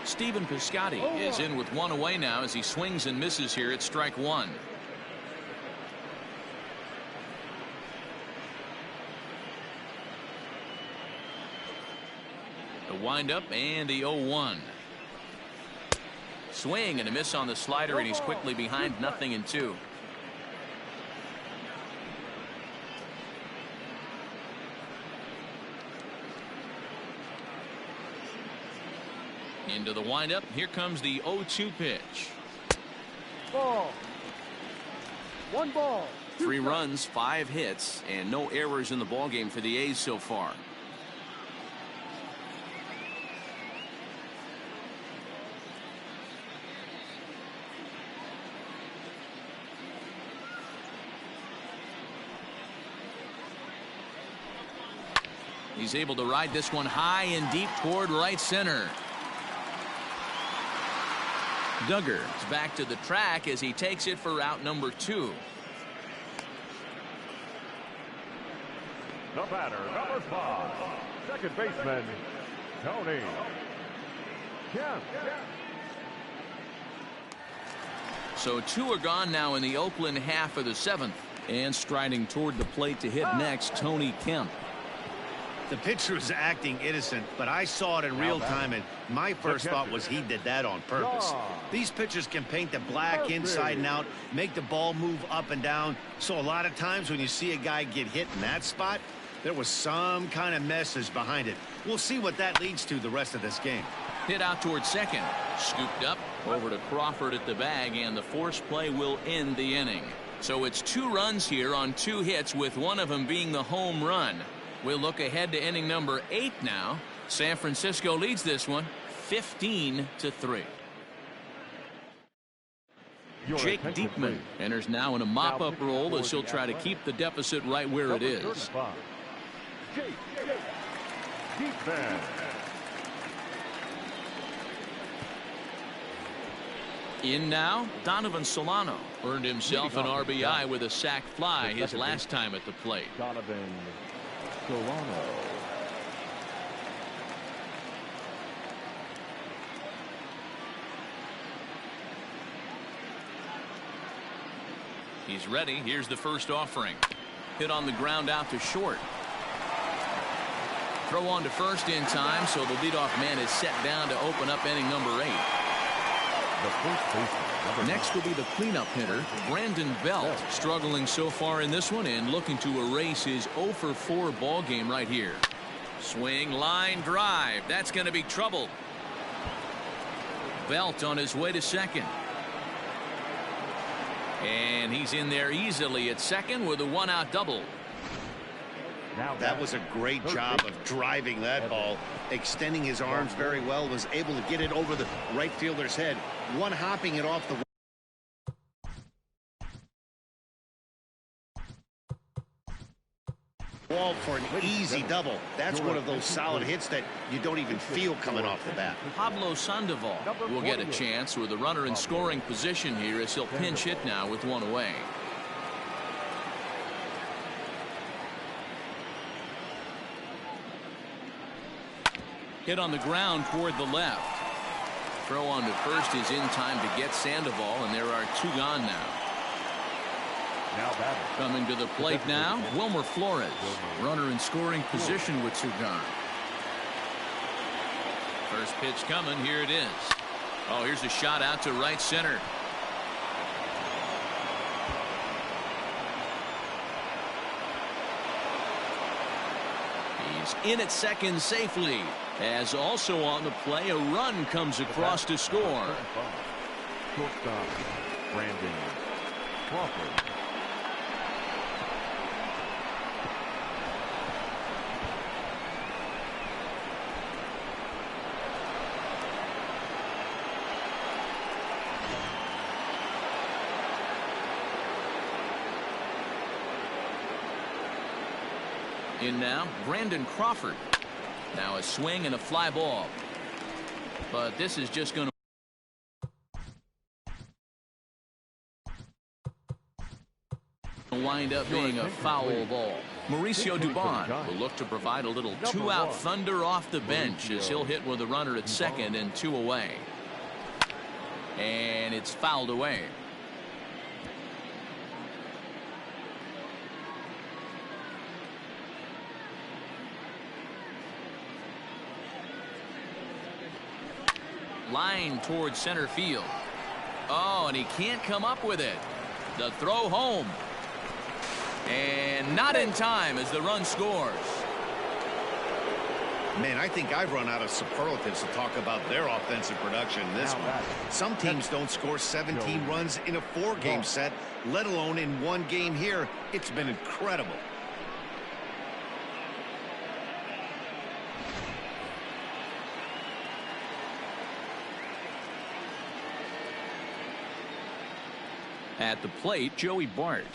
Stephen Piscotty is in with 1 away now as he swings and misses here at strike 1. The windup and the 0-1. Swing and a miss on the slider, and he's quickly behind 0-2. Into the windup. Here comes the 0-2 pitch. Ball. 1 ball. 3 runs, 5 hits, and no errors in the ballgame for the A's so far. He's able to ride this one high and deep toward right center. Duggar is back to the track as he takes it for out number 2. The batter, number 5, second baseman, Tony Kemp. So 2 are gone now in the Oakland half of the 7th. And striding toward the plate to hit next, Tony Kemp. The pitcher is acting innocent, but I saw it in real time, and my first thought was he did that on purpose. These pitchers can paint the black inside and out, make the ball move up and down. So a lot of times when you see a guy get hit in that spot, there was some kind of message behind it. We'll see what that leads to the rest of this game. Hit out toward second. Scooped up over to Crawford at the bag, and the force play will end the inning. So it's 2 runs here on 2 hits, with one of them being the home run. We'll look ahead to inning number 8 now. San Francisco leads this one 15-3. Jake Diekman enters now in a mop-up role as he'll try to keep the deficit right where it is. Jake Diekman. In now, Donovan Solano earned himself an RBI with a sac fly his last time at the plate. Donovan Solano. He's ready. Here's the first offering. Hit on the ground out to short. Throw on to first in time, so the leadoff man is set down to open up inning number 8. Next will be the cleanup hitter, Brandon Belt, struggling so far in this one and looking to erase his 0 for 4 ball game right here. Swing, line drive. That's going to be trouble. Belt on his way to second. And he's in there easily at second with a 1-out double. That was a great job of driving that ball, extending his arms very well, was able to get it over the right fielder's head, one-hopping it off the wall for an easy double. That's one of those solid hits that you don't even feel coming off the bat. Pablo Sandoval will get a chance with a runner in scoring position here as he'll pinch hit now with 1 away. Hit on the ground toward the left. Throw on to first is in time to get Sandoval, and there are 2 gone now. Coming to the plate now, Wilmer Flores. Runner in scoring position with 2 gone. First pitch coming. Here it is. Oh, here's a shot out to right center. He's in at second safely. As also on the play, a run comes across to score. Shortstop, Brandon Crawford. In now, Brandon Crawford. Now a swing and a fly ball. But this is just going to wind up being a foul ball. Mauricio Dubon will look to provide a little 2-out thunder off the bench as he'll hit with a runner at second and 2 away. And it's fouled away. Line towards center field. Oh, and he can't come up with it. The throw home. And not in time as the run scores. Man, I think I've run out of superlatives to talk about their offensive production in this one. Some teams don't score 17 runs in a 4-game set, let alone in 1 game here. It's been incredible. At the plate, Joey Bart,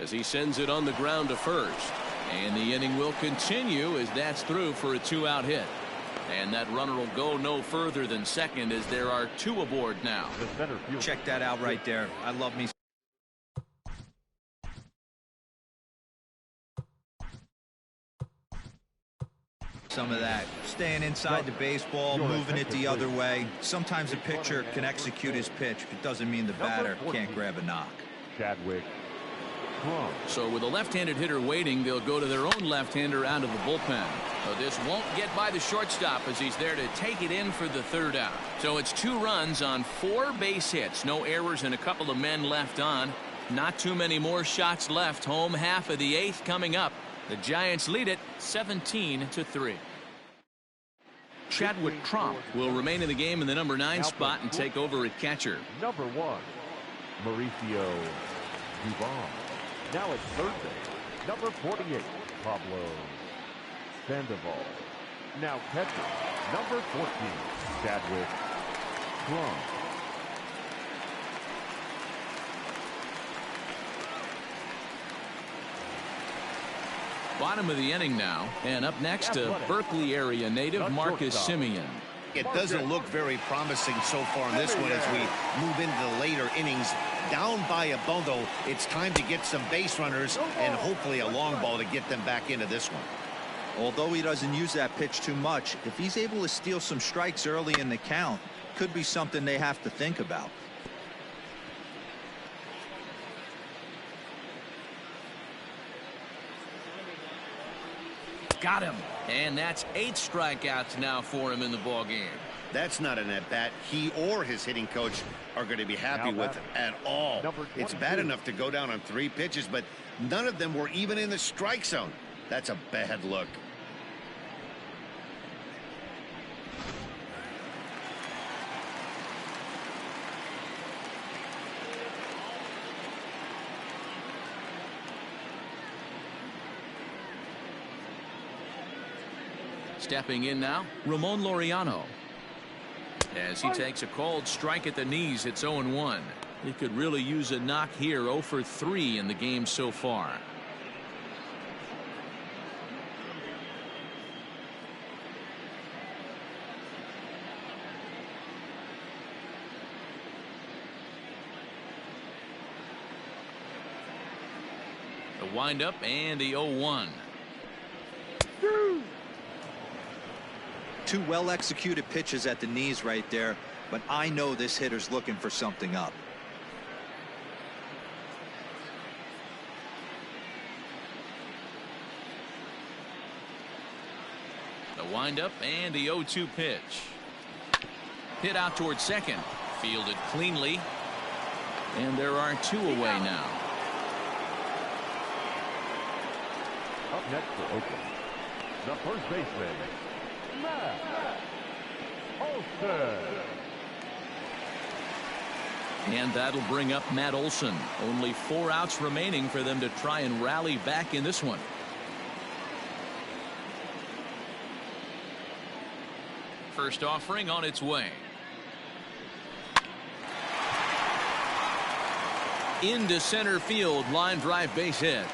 as he sends it on the ground to first. And the inning will continue as that's through for a 2-out hit. And that runner will go no further than second as there are 2 aboard now. Check that out right there. I love me Some of that. Staying inside the baseball, moving it the other way. Sometimes a pitcher can execute his pitch. It doesn't mean the batter can't grab a knock. Chadwick. So with a left-handed hitter waiting, they'll go to their own left-hander out of the bullpen. But this won't get by the shortstop as he's there to take it in for the third out. So it's 2 runs on 4 base hits. No errors and a couple of men left on. Not too many more shots left. Home half of the 8th coming up. The Giants lead it 17-3. Chadwick Tromp will remain in the game in the number 9 spot and take over at catcher. Number 1, Mauricio Dubon. Now it's third base. Number 48, Pablo Sandoval. Now catcher, number 14, Chadwick Tromp. Bottom of the inning now, and up next, a Berkeley area native, Marcus Simeon. It doesn't look very promising so far in this one as we move into the later innings. Down by a bundle, it's time to get some base runners and hopefully a long ball to get them back into this one. Although he doesn't use that pitch too much, if he's able to steal some strikes early in the count, could be something they have to think about. Got him. And that's 8 strikeouts now for him in the ballgame. That's not an at-bat he or his hitting coach are going to be happy with at all. It's bad enough to go down on 3 pitches, but none of them were even in the strike zone. That's a bad look. Stepping in now, Ramon Laureano. As he takes a called strike at the knees, it's 0-1. He could really use a knock here. 0 for 3 in the game so far. The windup and the 0-1. 2 well-executed pitches at the knees right there, but I know this hitter's looking for something up. The windup and the 0-2 pitch. Hit out towards second. Fielded cleanly. And there are 2 away now. Up next for Oakland, the first baseman, Matt Olson. And that'll bring up Matt Olson. Only 4 outs remaining for them to try and rally back in this one. First offering on its way. Into center field, line drive base hit.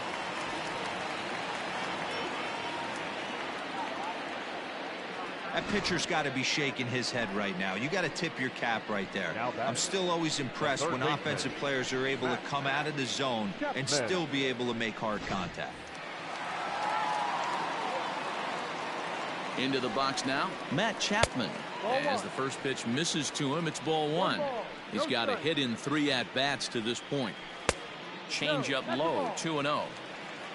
That pitcher's got to be shaking his head right now. You got to tip your cap right there. I'm still always impressed when offensive players are able to come out of the zone and still be able to make hard contact. Into the box now, Matt Chapman. As the first pitch misses to him, it's ball 1. He's got a hit in 3 at-bats to this point. Change up low, 2-0.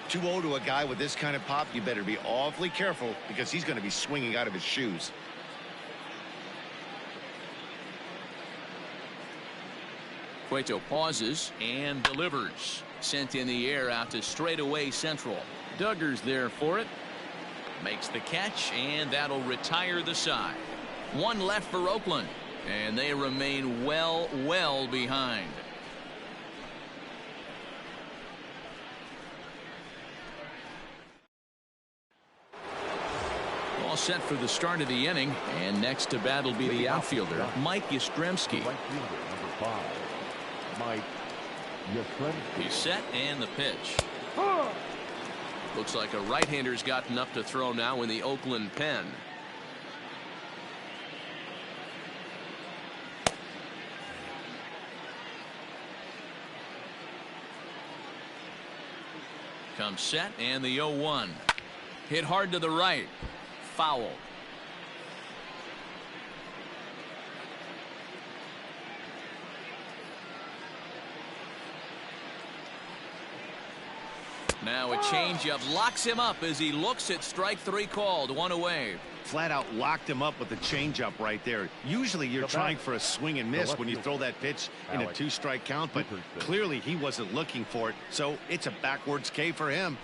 2-0 to a guy with this kind of pop, you better be awfully careful because he's going to be swinging out of his shoes. Cueto pauses and delivers. Sent in the air out to straightaway central. Duggar's there for it. Makes the catch, and that'll retire the side. 1 left for Oakland, and they remain well behind. All set for the start of the inning, and next to bat will be the outfielder, Mike Yastrzemski. Number 5, Mike Yastrzemski. He's set, and the pitch. Looks like a right-hander's gotten up to throw now in the Oakland pen. Comes set, and the 0-1. Hit hard to the right. foul. Now a changeup locks him up as he looks at strike three called. One away. Flat out locked him up with the changeup right there. Usually you're trying for a swing and miss when you throw that pitch in a 2-strike count, but clearly he wasn't looking for it, so it's a backwards K for him.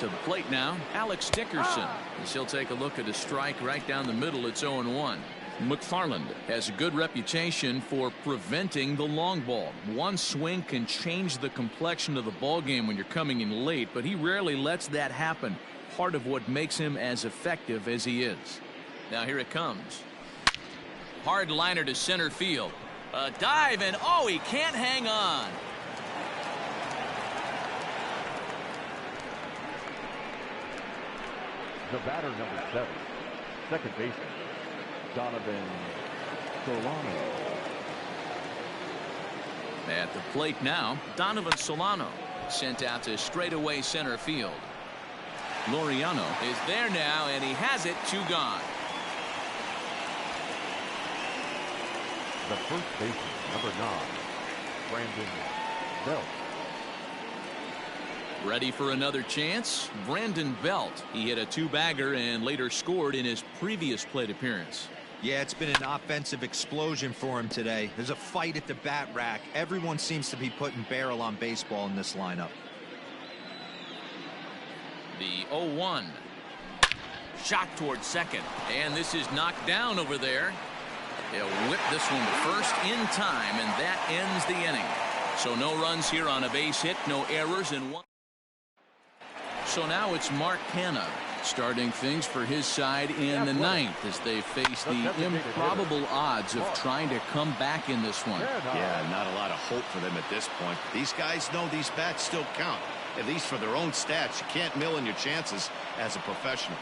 To the plate now, Alex Dickerson. As he'll take a look at a strike right down the middle. It's 0-1. McFarland has a good reputation for preventing the long ball. One swing can change the complexion of the ball game when you're coming in late, but he rarely lets that happen. Part of what makes him as effective as he is. Now here it comes. Hard liner to center field. A dive, and oh, he can't hang on. The batter, number 7, second baseman, Donovan Solano. At the plate now, Donovan Solano sent out to straightaway center field. Laureano is there now, and he has it. 2 gone. The first baseman, number 9, Brandon Belt. Ready for another chance? Brandon Belt. He hit a 2-bagger and later scored in his previous plate appearance. Yeah, it's been an offensive explosion for him today. There's a fight at the bat rack. Everyone seems to be putting barrel on baseball in this lineup. The 0-1. Shot towards second. And this is knocked down over there. He'll whip this one to first in time, and that ends the inning. So no runs here on a base hit, no errors, and one. So now it's Mark Canha starting things for his side in the 9th as they face the improbable odds of trying to come back in this one. Yeah, not a lot of hope for them at this point. These guys know these bats still count, at least for their own stats. You can't mill in your chances as a professional.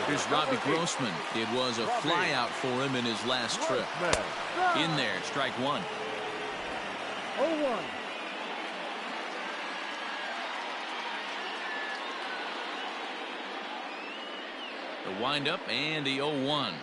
Here's Robbie Grossman. It was a fly out for him in his last trip. In there, strike 1. 0-1. The windup and the 0-1.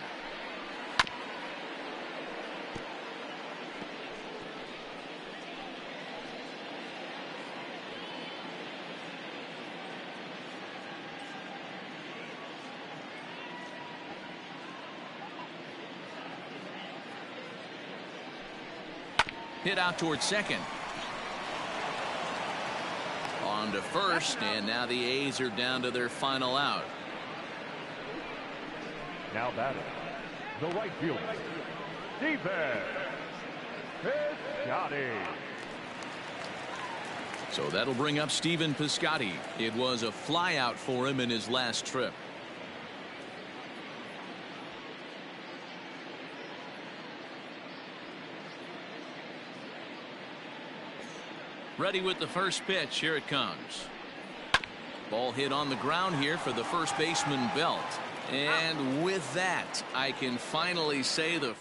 Hit out towards second. On to first, and now the A's are down to their final out. Now batting, the right fielder, Stephen Piscotty. So that'll bring up Stephen Piscotty. It was a fly out for him in his last trip. Ready with the first pitch. Here it comes. Ball hit on the ground here for the first baseman, Belt. And with that, I can finally say the